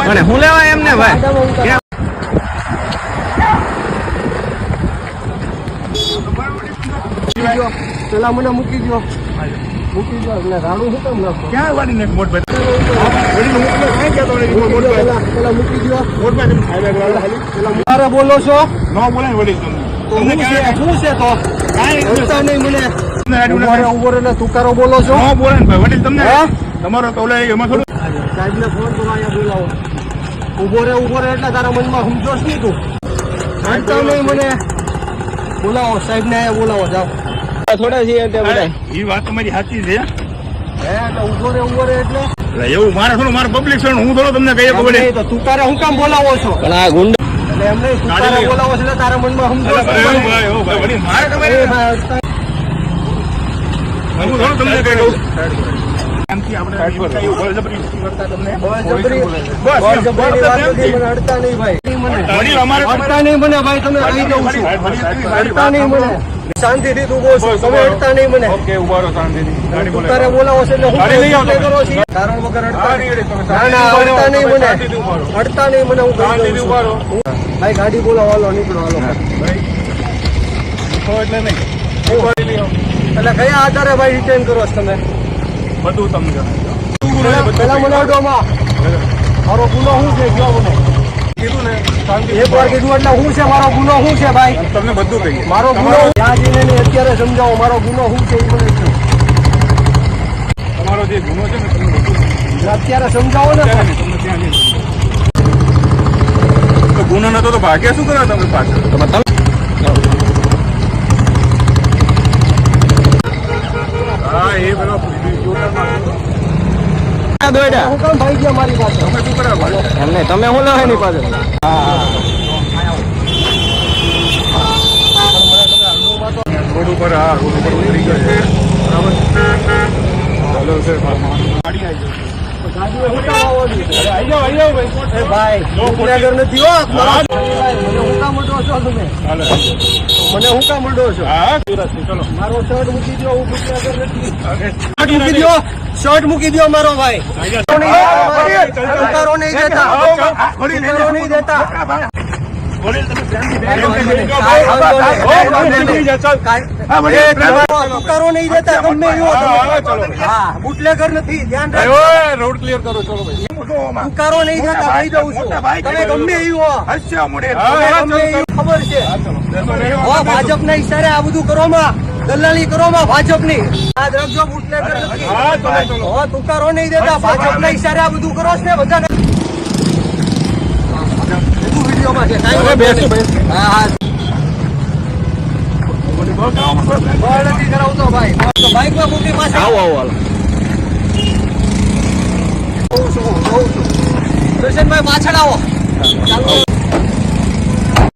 અને હું લેવા એમને ભાઈ પેલા મને મૂકી દો એટલે રાડું શું કામ નાખો ક્યાં વાળી ને મોટ ભાઈ પેલા મૂકી દો મારે બોલો છો ન બોલાય વળી તો શું છે તો રસ્તા નહીં મને ઉભો રહે તુકારો બોલો છો ન બોલાય ને ભાઈ વડીલ તમને તમારો તો ઓલા એમાં થોડું સાહેબને ફોન કરો અહીંયા બોલાવો ઉભો રે એટલે તારા મનમાં સમજોશ નહીં તું રસ્તા નહીં મને બોલાવો સાહેબને અહીંયા બોલાવો જાઓ થોડા છીએ બધા એ વાત તમારી સાચી છે ઉભો રે એટલે એવું મારે થોડું મારે પબ્લિક છે હું થોડો તમને કહીએ પડે તો તુકારે હું કામ બોલાવો છો પણ આ ગુંડ એટલે એમ નહીં તુકારે બોલાવો છો એટલે તારા મનમાં સમજો મારે તમારે હું થોડું તમને કહી દઉં શાંતિથી તું બોલ તમે અડતા નહીં મને તારે બોલાવો છે એટલે કરો છો કારણ વગર અડતા નહીં મને અડતા નહીં મને હું ભાઈ ગાડી બોલાવો હાલો નીકળો હાલો એટલે કયા આધારે ભાઈ રિટેન કરો છો તમે બધું તમને પેલા મને અડોમાં મારો ગુનો શું છે કયો મને એક વાર કીધું એટલે શું છે મારો ગુનો શું છે ભાઈ તમને બધું કહીએ મારો ગુનો ત્યાં જઈને અત્યારે સમજાવો મારો ગુનો શું છે એ મને કહો. તમારો જે ગુનો છે ને તમને બધું અત્યારે સમજાવો ને તમને ત્યાં તો ગુનો નતો તો ભાગ્યા શું કરવા તમે પાછળ હા એ પેલો દોડ્યા હું કામ ભાઈ ગયા મારી પાસે તમે શું કરવા એમને તમે હું લાવે એની પાસે રોડ ઉપર રોડ ઉપર ઉતરી ગયો છે ચાલો સર ગાડી આવી જાઓ ભાઈ ઉપનગર નથી હો મને હું કામ અડો છો તમે મને હું કામ અડો છો હા સુરતથી ચલો મારો શર્ટ મૂકી દો હું ઉપનગર નથી શર્ટ મૂકી દો મારો ભાઈ ઉતારો નહીં દેતા ઉતારો નહીં દેતા ઉતારો નહીં દેતા ગમે એવો હા બુટલેગર નથી ધ્યાન રાખો રોડ ક્લિયર કરો ચલો ભાઈ ઉતારો નહીં દેતા કહી દઉં છું તમે ગમે એવો ખબર છે ભાજપના ઈશારે આ બધું કરો માં દલાલી કરો માં ભાજપની યાદ રાખજો બુટલેગર નથી ઉતારો નહીં દેતા ભાજપના ઈશારે આ બધું કરો છે બધાને વિડીયોમાં છે હા હા બળ નથી કરાવતો ભાઈ તો બાઈકમાં મૂકી પાસે આવો હાલો દર્શનભાઈ પાછળ આવો ચાલો